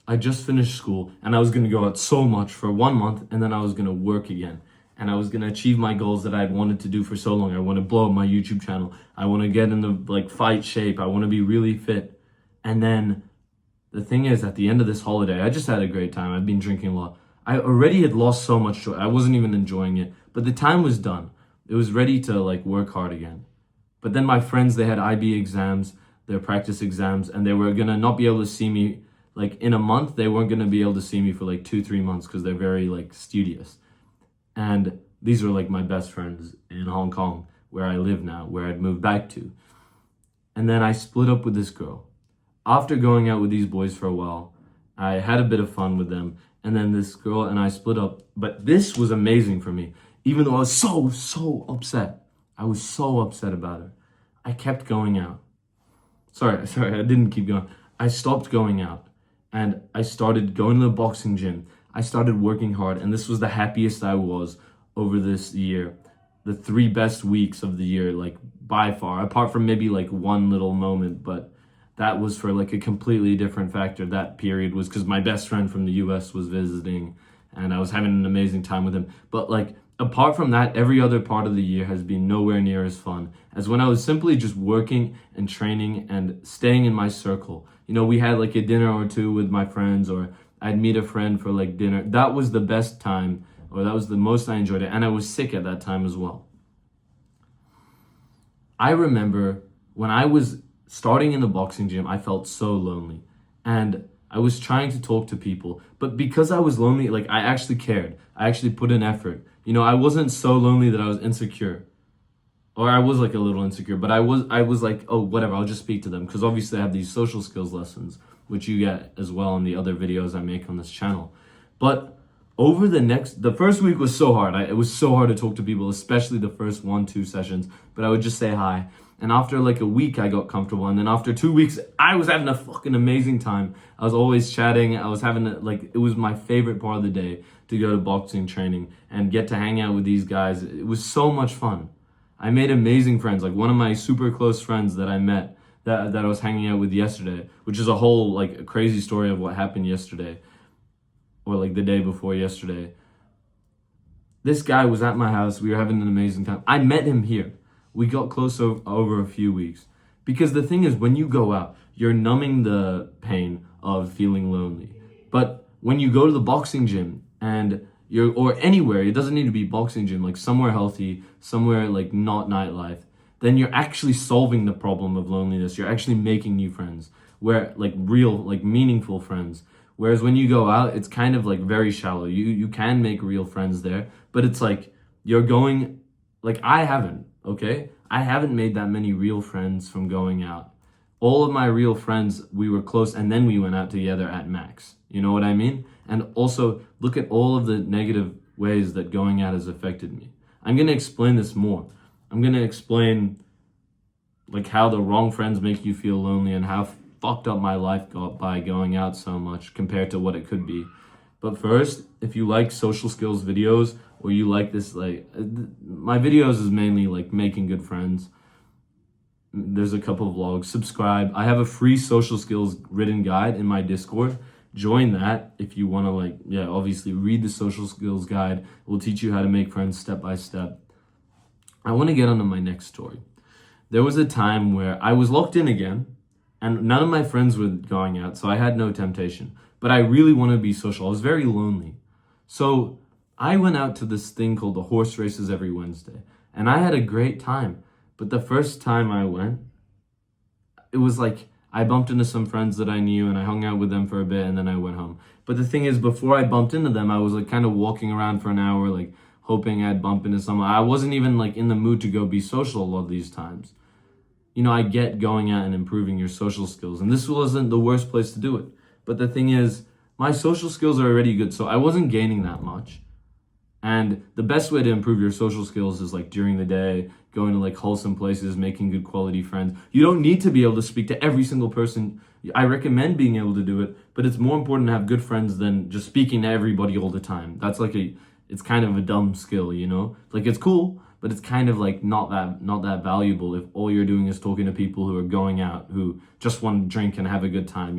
I just finished school and I was going to go out so much for 1 month and then I was going to work again. And I was going to achieve my goals that I'd wanted to do for so long. I want to blow up my YouTube channel. I want to get in the fight shape. I want to be really fit. And then the thing is, at the end of this holiday, I just had a great time. I've been drinking a lot. I already had lost so much joy. I wasn't even enjoying it. But the time was done. It was ready to work hard again. But then my friends, they had IB exams, their practice exams, and they were going to not be able to see me in a month. They weren't going to be able to see me for 2-3 months because they're very studious. And these are my best friends in Hong Kong, where I live now, where I'd moved back to. And then I split up with this girl. After going out with these boys for a while, I had a bit of fun with them. And then this girl and I split up. But this was amazing for me. Even though I was so upset. I was so upset about her. I kept going out. Sorry, I didn't keep going. I stopped going out. And I started going to the boxing gym. I started working hard, and this was the happiest I was over this year. The 3 best weeks of the year, by far, apart from maybe one little moment, but that was for a completely different factor. That period was because my best friend from the US was visiting, and I was having an amazing time with him. But apart from that, every other part of the year has been nowhere near as fun as when I was simply just working and training and staying in my circle. We had a dinner or two with my friends, or I'd meet a friend for dinner. That was the best time, or that was the most I enjoyed it. And I was sick at that time as well. I remember when I was starting in the boxing gym, I felt so lonely. And I was trying to talk to people. But because I was lonely, I actually cared. I actually put in effort. I wasn't so lonely that I was insecure. Or I was a little insecure, but I was oh, whatever, I'll just speak to them. Because obviously I have these social skills lessons, which you get as well in the other videos I make on this channel. But over the first week was so hard. It was so hard to talk to people, especially the first 1-2 sessions. But I would just say hi. And after a week, I got comfortable. And then after 2 weeks, I was having a fucking amazing time. I was always chatting. I was having it was my favorite part of the day to go to boxing training and get to hang out with these guys. It was so much fun. I made amazing friends. One of my super close friends that I met that I was hanging out with yesterday, which is a whole a crazy story of what happened yesterday, or the day before yesterday. This guy was at my house. We were having an amazing time. I met him here. We got close over a few weeks. Because the thing is, when you go out, you're numbing the pain of feeling lonely. But when you go to the boxing gym and or anywhere, it doesn't need to be boxing gym, somewhere healthy, somewhere not nightlife, then you're actually solving the problem of loneliness. You're actually making new friends, where real, meaningful friends. Whereas when you go out, it's kind of very shallow. You can make real friends there, but it's you're going, I haven't, okay? I haven't made that many real friends from going out. All of my real friends, we were close, and then we went out together at max. You know what I mean? And also, look at all of the negative ways that going out has affected me. I'm going to explain this more. I'm going to explain how the wrong friends make you feel lonely and how fucked up my life got by going out so much compared to what it could be. But first, if you like social skills videos, or you like this, my videos is mainly making good friends. There's a couple of vlogs. Subscribe. I have a free social skills written guide in my Discord. Join that if you want to obviously read the social skills guide. It will teach you how to make friends step by step. I want to get on to my next story. There was a time where I was locked in again, and none of my friends were going out, so I had no temptation. But I really wanted to be social. I was very lonely. So I went out to this thing called the horse races every Wednesday, and I had a great time. But the first time I went, it was I bumped into some friends that I knew, and I hung out with them for a bit, and then I went home. But the thing is, before I bumped into them, I was kind of walking around for an hour, hoping I'd bump into someone. I wasn't even in the mood to go be social a lot of these times. I get going out and improving your social skills, and this wasn't the worst place to do it. But the thing is, my social skills are already good, so I wasn't gaining that much. And the best way to improve your social skills is during the day, going to wholesome places, making good quality friends. You don't need to be able to speak to every single person. I recommend being able to do it, but it's more important to have good friends than just speaking to everybody all the time. That's it's kind of a dumb skill, it's cool, but it's kind of not that valuable if all you're doing is talking to people who are going out, who just want to drink and have a good time,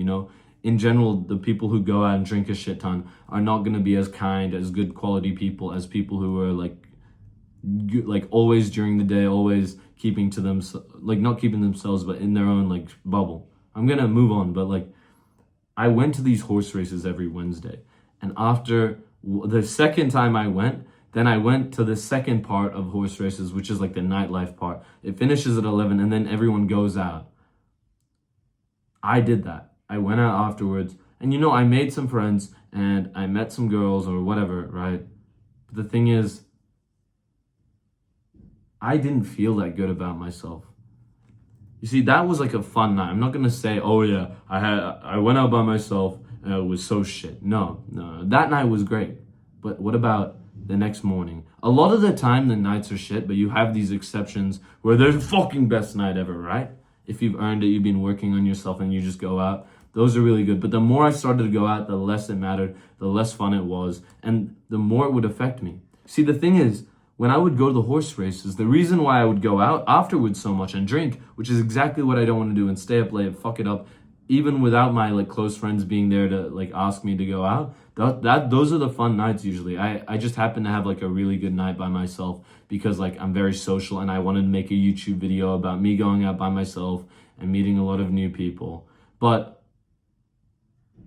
in general, the people who go out and drink a shit ton are not going to be as kind, as good quality people as people who are like always during the day, always keeping to them, like not keeping themselves, but in their own like bubble. I'm gonna move on, but like I went to these horse races every Wednesday, and after the second time I went, then I went to the second part of horse races, which is like the nightlife part. It finishes at 11, and then everyone goes out. I did that. I went out afterwards, and I made some friends, and I met some girls or whatever, right? But the thing is, I didn't feel that good about myself. You see, that was like a fun night. I'm not gonna say, oh yeah, I went out by myself and it was so shit. No, that night was great. But what about the next morning? A lot of the time the nights are shit, but you have these exceptions where there's a fucking best night ever, right? If you've earned it, you've been working on yourself and you just go out. Those are really good. But the more I started to go out, the less it mattered, the less fun it was, and the more it would affect me. See, the thing is, when I would go to the horse races, the reason why I would go out afterwards so much and drink, which is exactly what I don't want to do, and stay up late, fuck it up, even without my like close friends being there to like ask me to go out, those are the fun nights usually. I just happen to have like a really good night by myself because like I'm very social and I wanted to make a YouTube video about me going out by myself and meeting a lot of new people. But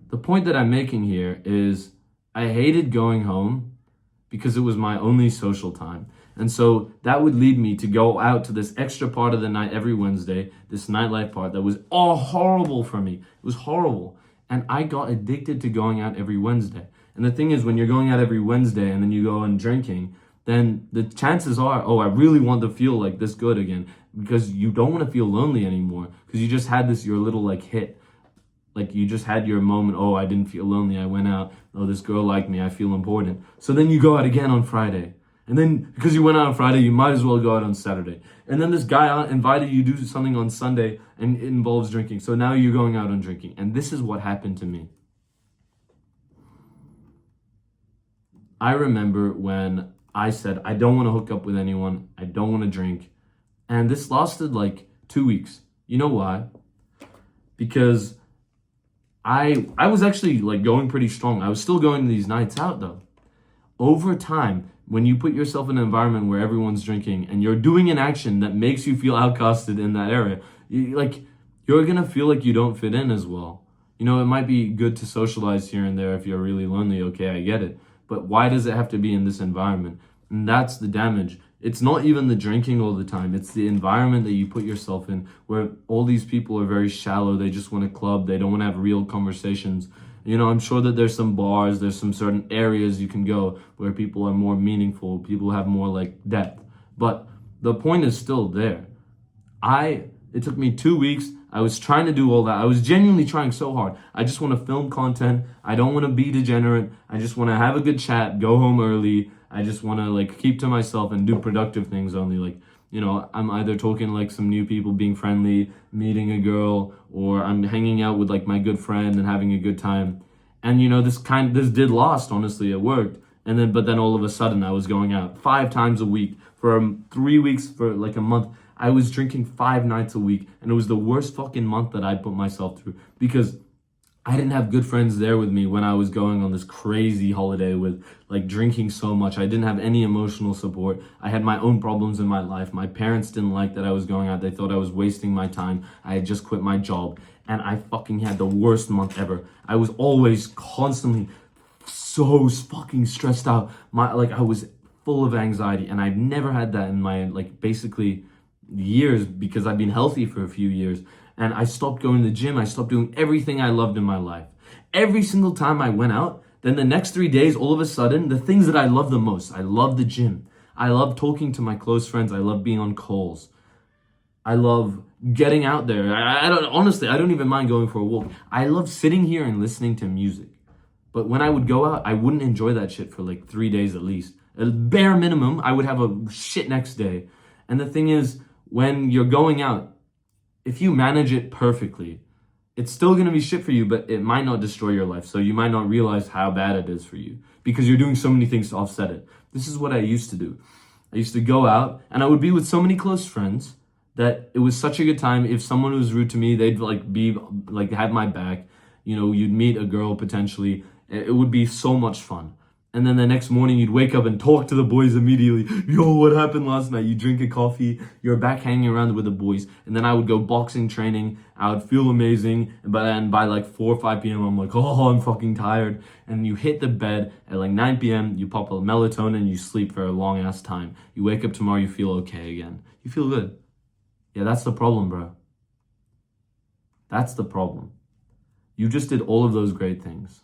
the point that I'm making here is I hated going home because it was my only social time. And so that would lead me to go out to this extra part of the night every Wednesday, this nightlife part that was all horrible for me. It was horrible. And I got addicted to going out every Wednesday. And the thing is, when you're going out every Wednesday and then you go and drinking, then the chances are, oh, I really want to feel like this good again, because you don't want to feel lonely anymore because you just had your little like hit. Like you just had your moment, oh, I didn't feel lonely, I went out, oh, this girl liked me, I feel important. So then you go out again on Friday. And then because you went out on Friday, you might as well go out on Saturday. And then this guy invited you to do something on Sunday and it involves drinking. So now you're going out on drinking. And this is what happened to me. I remember when I said, I don't want to hook up with anyone, I don't want to drink. And this lasted like 2 weeks. You know why? Because I was actually like going pretty strong. I was still going to these nights out though. Over time, when you put yourself in an environment where everyone's drinking and you're doing an action that makes you feel outcasted in that area, you're gonna feel like you don't fit in as well. It might be good to socialize here and there if you're really lonely. Okay, I get it. But why does it have to be in this environment? And that's the damage. It's not even the drinking all the time. It's the environment that you put yourself in where all these people are very shallow. They just want to club. They don't want to have real conversations. I'm sure that there's some bars, there's some certain areas you can go where people are more meaningful. People have more like depth. But the point is still there. It took me 2 weeks. I was trying to do all that. I was genuinely trying so hard. I just want to film content. I don't want to be degenerate. I just want to have a good chat, go home early. I just want to like keep to myself and do productive things only. Like, I'm either talking like some new people, being friendly, meeting a girl, or I'm hanging out with like my good friend and having a good time. And this did last, honestly, it worked. But then all of a sudden I was going out 5 times a week for 3 weeks, for like a month. I was drinking 5 nights a week, and it was the worst fucking month that I put myself through because I didn't have good friends there with me when I was going on this crazy holiday with like drinking so much. I didn't have any emotional support. I had my own problems in my life. My parents didn't like that I was going out. They thought I was wasting my time. I had just quit my job and I fucking had the worst month ever. I was always constantly so fucking stressed out. I was full of anxiety, and I've never had that in my basically years because I've been healthy for a few years. And I stopped going to the gym. I stopped doing everything I loved in my life. Every single time I went out, then the next 3 days, all of a sudden, the things that I love the most, I love the gym. I love talking to my close friends. I love being on calls. I love getting out there. I don't even mind going for a walk. I love sitting here and listening to music. But when I would go out, I wouldn't enjoy that shit for like 3 days at least. At bare minimum, I would have a shit next day. And the thing is, when you're going out, if you manage it perfectly, it's still going to be shit for you, but it might not destroy your life. So you might not realize how bad it is for you because you're doing so many things to offset it. This is what I used to do. I used to go out and I would be with so many close friends that it was such a good time. If someone was rude to me, they'd have my back. You know, you'd meet a girl potentially. It would be so much fun. And then the next morning you'd wake up and talk to the boys immediately. Yo, what happened last night? You drink a coffee, you're back hanging around with the boys. And then I would go boxing training. I would feel amazing. But then by like 4 or 5 p.m., I'm like, oh, I'm fucking tired. And you hit the bed at like 9 p.m., you pop a melatonin, you sleep for a long ass time. You wake up tomorrow, you feel okay again. You feel good. Yeah, that's the problem, bro. That's the problem. You just did all of those great things.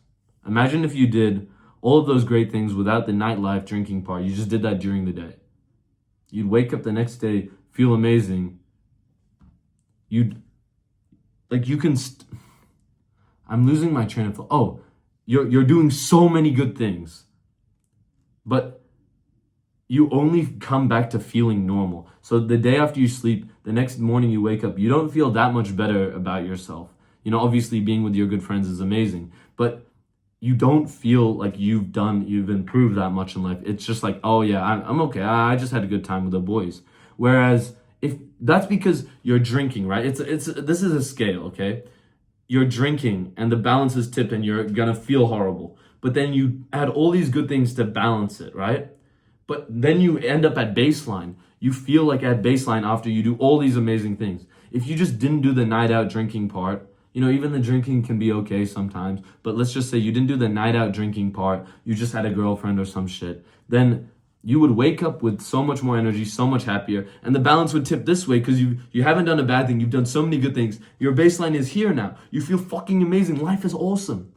Imagine if you did all of those great things without the nightlife drinking part. You just did that during the day. You'd wake up the next day, feel amazing. You'd, like, you can, I'm losing my train of thought. Oh, you're doing so many good things, but you only come back to feeling normal. So the day after you sleep, the next morning you wake up, you don't feel that much better about yourself. You know, obviously being with your good friends is amazing, but you don't feel like you've improved that much in life. It's just like, oh yeah, I'm okay. I just had a good time with the boys. Whereas if that's because you're drinking, right? This is a scale, okay? You're drinking and the balance is tipped and you're gonna feel horrible. But then you add all these good things to balance it, right? But then you end up at baseline. You feel like at baseline after you do all these amazing things. If you just didn't do the night out drinking part, you know, even the drinking can be okay sometimes, but let's just say you didn't do the night out drinking part, you just had a girlfriend or some shit, then you would wake up with so much more energy, so much happier, and the balance would tip this way because you haven't done a bad thing, you've done so many good things. Your baseline is here now. You feel fucking amazing. Life is awesome.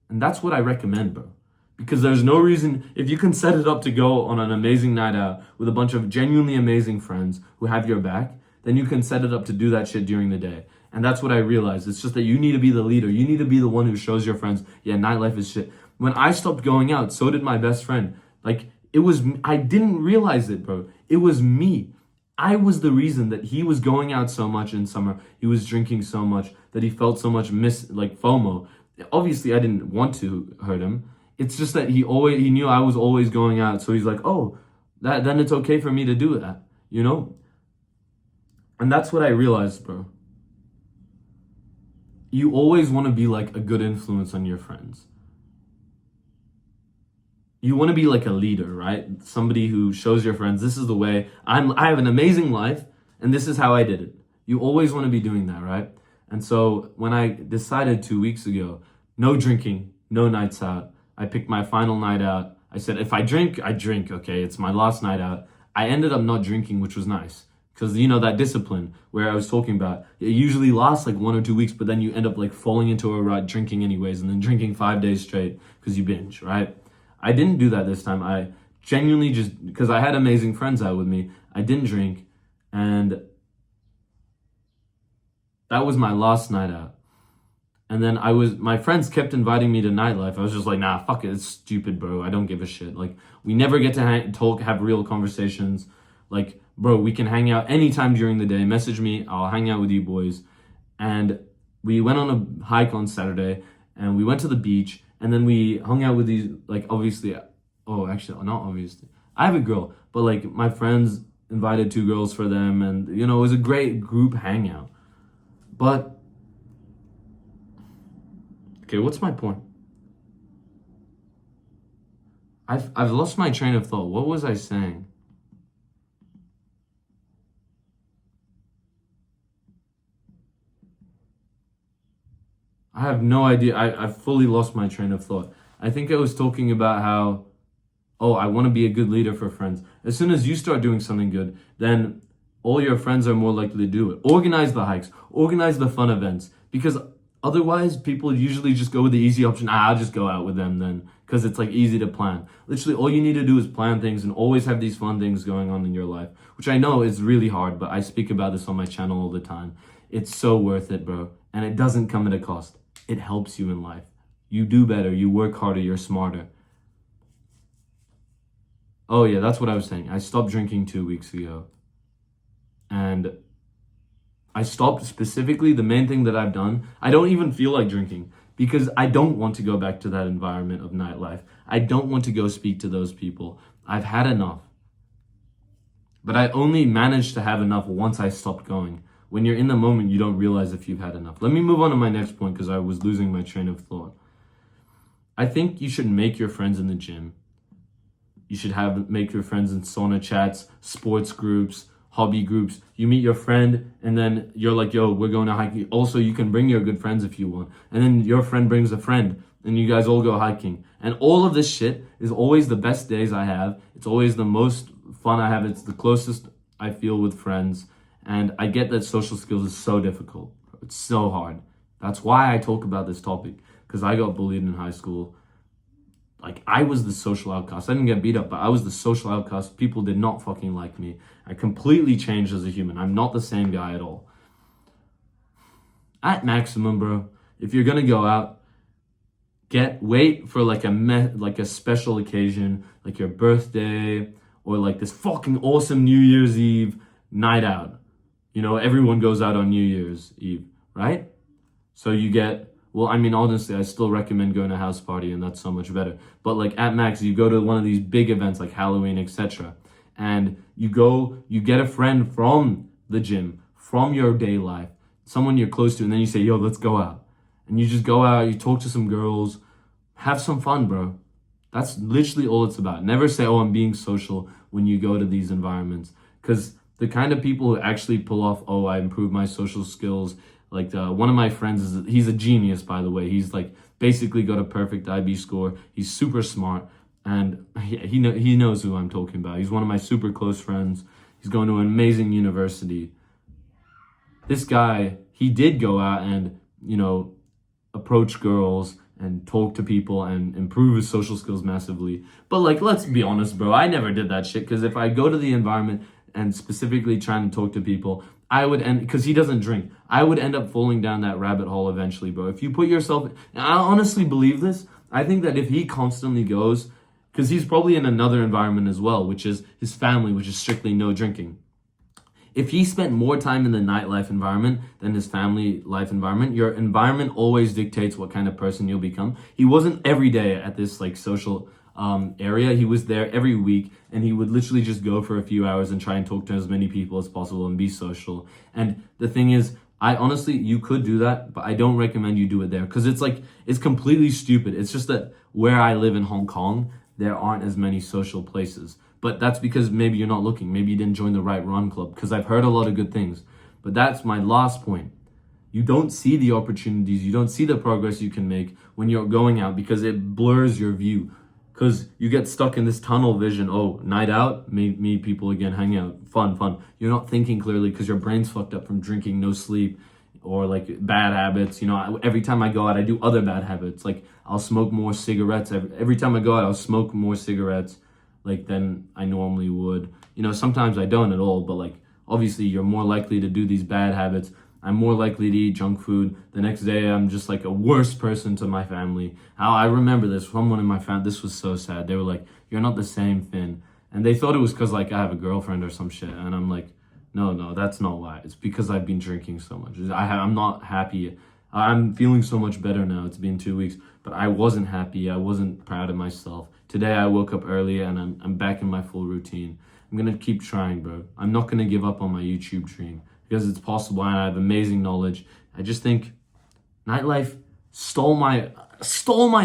And that's what I recommend, bro. Because there's no reason, if you can set it up to go on an amazing night out with a bunch of genuinely amazing friends who have your back, then you can set it up to do that shit during the day. And that's what I realized. It's just that you need to be the leader. You need to be the one who shows your friends, yeah, nightlife is shit. When I stopped going out, so did my best friend. Like, I didn't realize it, bro. It was me. I was the reason that he was going out so much in summer. He was drinking so much that he felt so much FOMO. Obviously, I didn't want to hurt him. It's just that he knew I was always going out. So he's like, oh, then it's okay for me to do that, you know? And that's what I realized, bro. You always want to be like a good influence on your friends. You want to be like a leader, right? Somebody who shows your friends, this is the way. I have an amazing life, and this is how I did it. You always want to be doing that, right? And so when I decided 2 weeks ago, no drinking, no nights out, I picked my final night out. I said, if I drink, I drink, okay? It's my last night out. I ended up not drinking, which was nice. Because, you know, that discipline where I was talking about, it usually lasts like 1 or 2 weeks, but then you end up like falling into a rut, drinking anyways, and then drinking 5 days straight because you binge, right? I didn't do that this time. I genuinely just, because I had amazing friends out with me, I didn't drink, and that was my last night out. And then my friends kept inviting me to nightlife. I was just like, nah, fuck it, it's stupid, bro. I don't give a shit. Like, we never get to have real conversations. Like, bro, we can hang out anytime during the day. Message me, I'll hang out with you boys. And we went on a hike on Saturday, and we went to the beach, and then we hung out with these, like, obviously, oh, actually, not obviously. I have a girl, but, like, my friends invited 2 girls for them, and, you know, it was a great group hangout. But, okay, what's my point? I've lost my train of thought. What was I saying? I have no idea. I've fully lost my train of thought. I think I was talking about how, oh, I want to be a good leader for friends. As soon as you start doing something good, then all your friends are more likely to do it. Organize the hikes, organize the fun events, because otherwise people usually just go with the easy option. I'll just go out with them then, because it's like easy to plan. Literally, all you need to do is plan things and always have these fun things going on in your life, which I know is really hard, but I speak about this on my channel all the time. It's so worth it, bro. And it doesn't come at a cost. It helps you in life. You do better. You work harder. You're smarter. Oh yeah, that's what I was saying. I stopped drinking 2 weeks ago. And I stopped specifically, the main thing that I've done, I don't even feel like drinking because I don't want to go back to that environment of nightlife. I don't want to go speak to those people. I've had enough. But I only managed to have enough once I stopped going. when you're in the moment, you don't realize if you've had enough. Let me move on to my next point because I was losing my train of thought. I think you should make your friends in the gym. You should make your friends in sauna chats, sports groups, hobby groups. You meet your friend and then you're like, yo, we're going to hiking. Also, you can bring your good friends if you want. And then your friend brings a friend and you guys all go hiking. And all of this shit is always the best days I have. It's always the most fun I have. It's the closest I feel with friends. And I get that social skills is so difficult. It's so hard. That's why I talk about this topic, because I got bullied in high school. Like, I was the social outcast. I didn't get beat up, but I was the social outcast. People did not fucking like me. I completely changed as a human. I'm not the same guy at all. At maximum, bro, if you're gonna go out, wait for like a special occasion, like your birthday, or like this fucking awesome New Year's Eve night out. You know, everyone goes out on New Year's Eve, right? So you get, well, I mean, honestly, I still recommend going to a house party, and that's so much better. But like at max, you go to one of these big events like Halloween, etc. And you get a friend from the gym, from your day life, someone you're close to, and then you say, yo, let's go out. And you just go out, you talk to some girls, have some fun, bro. That's literally all it's about. Never say, oh, I'm being social when you go to these environments. Because the kind of people who actually pull off, oh, I improved my social skills. Like one of my friends, he's a genius, by the way. He's like basically got a perfect IB score. He's super smart. And he knows who I'm talking about. He's one of my super close friends. He's going to an amazing university. This guy, he did go out and, you know, approach girls and talk to people and improve his social skills massively. But like, let's be honest, bro. I never did that shit, because if I go to the environment and specifically trying to talk to people, I would end, because he doesn't drink, I would end up falling down that rabbit hole eventually, bro. If you put yourself, and I honestly believe this, I think that if he constantly goes, because he's probably in another environment as well, which is his family, which is strictly no drinking. If he spent more time in the nightlife environment than his family life environment, your environment always dictates what kind of person you'll become. He wasn't every day at this like social area. He was there every week, and he would literally just go for a few hours and try and talk to as many people as possible and be social. And the thing is, I honestly, you could do that, but I don't recommend you do it there, because it's completely stupid. It's just that where I live in Hong Kong, there aren't as many social places. But that's because maybe you're not looking. Maybe you didn't join the right run club, because I've heard a lot of good things. But that's my last point. You don't see the opportunities, you don't see the progress you can make when you're going out, because it blurs your view. Because you get stuck in this tunnel vision. Oh, night out, meet people again, hang out, fun. You're not thinking clearly because your brain's fucked up from drinking, no sleep, or like bad habits. You know, every time I go out, I do other bad habits. Like I'll smoke more cigarettes. Every time I go out, I'll smoke more cigarettes like than I normally would. You know, sometimes I don't at all, but like obviously you're more likely to do these bad habits. I'm more likely to eat junk food. The next day, I'm just like a worse person to my family. I remember this, someone in my family, this was so sad. They were like, you're not the same, Finn. And they thought it was because like I have a girlfriend or some shit. And I'm like, no, that's not why. It's because I've been drinking so much. I'm not happy. I'm feeling so much better now. It's been 2 weeks, but I wasn't happy. I wasn't proud of myself. Today I woke up early and I'm back in my full routine. I'm gonna keep trying, bro. I'm not gonna give up on my YouTube dream, because it's possible and I have amazing knowledge. I just think nightlife stole my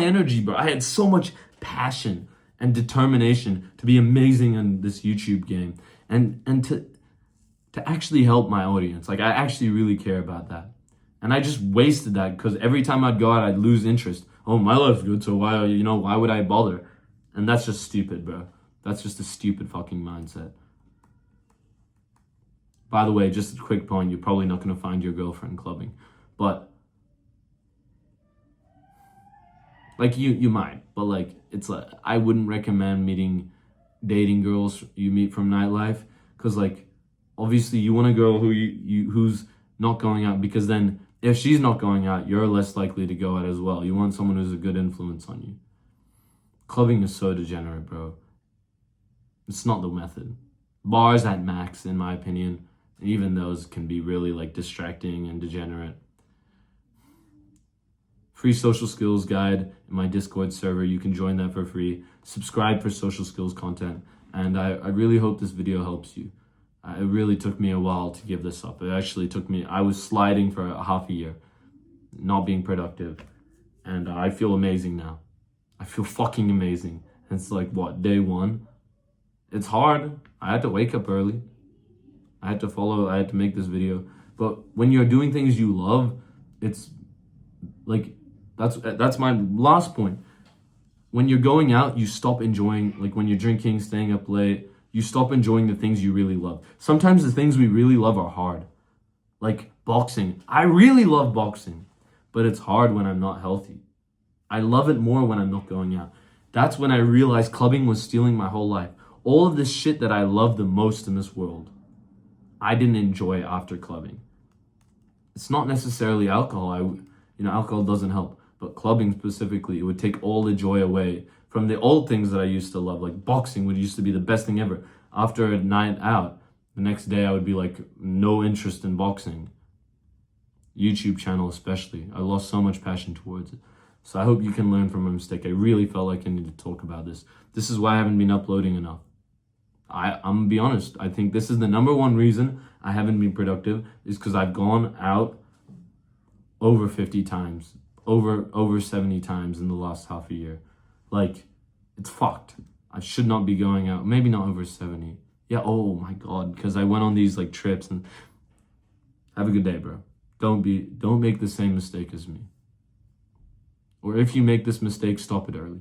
energy, bro. I had so much passion and determination to be amazing in this YouTube game and to actually help my audience. Like I actually really care about that. And I just wasted that, because every time I'd go out, I'd lose interest. Oh, my life's good, so why would I bother? And that's just stupid, bro. That's just a stupid fucking mindset. By the way, just a quick point, you're probably not going to find your girlfriend clubbing. But, like, you might. But, like, it's like, I wouldn't recommend dating girls you meet from nightlife. Because, like, obviously you want a girl who's not going out, because then if she's not going out, you're less likely to go out as well. You want someone who's a good influence on you. Clubbing is so degenerate, bro. It's not the method. Bars at max, in my opinion. And even those can be really like distracting and degenerate. Free social skills guide in my Discord server. You can join that for free. Subscribe for social skills content. And I really hope this video helps you. It really took me a while to give this up. It actually took me, I was sliding for a half a year, not being productive. And I feel amazing now. I feel fucking amazing. It's like, what, day one? It's hard. I had to wake up early. I had to make this video. But when you're doing things you love, it's like, that's my last point. When you're going out, you stop enjoying, like when you're drinking, staying up late, you stop enjoying the things you really love. Sometimes the things we really love are hard. Like boxing. I really love boxing, but it's hard when I'm not healthy. I love it more when I'm not going out. That's when I realized clubbing was stealing my whole life. All of this shit that I love the most in this world, I didn't enjoy after clubbing. It's not necessarily alcohol. Alcohol doesn't help, but clubbing specifically, it would take all the joy away from the old things that I used to love, like boxing, which used to be the best thing ever. After a night out, the next day I would be like, no interest in boxing. YouTube channel especially. I lost so much passion towards it. So I hope you can learn from my mistake. I really felt like I needed to talk about this. This is why I haven't been uploading enough. I'm gonna be honest. I think this is the number one reason I haven't been productive is because I've gone out over 50 times, over 70 times in the last half a year. Like, it's fucked. I should not be going out. Maybe not over 70. Yeah, oh my God. Because I went on these like trips and have a good day, bro. Don't make the same mistake as me. Or if you make this mistake, stop it early.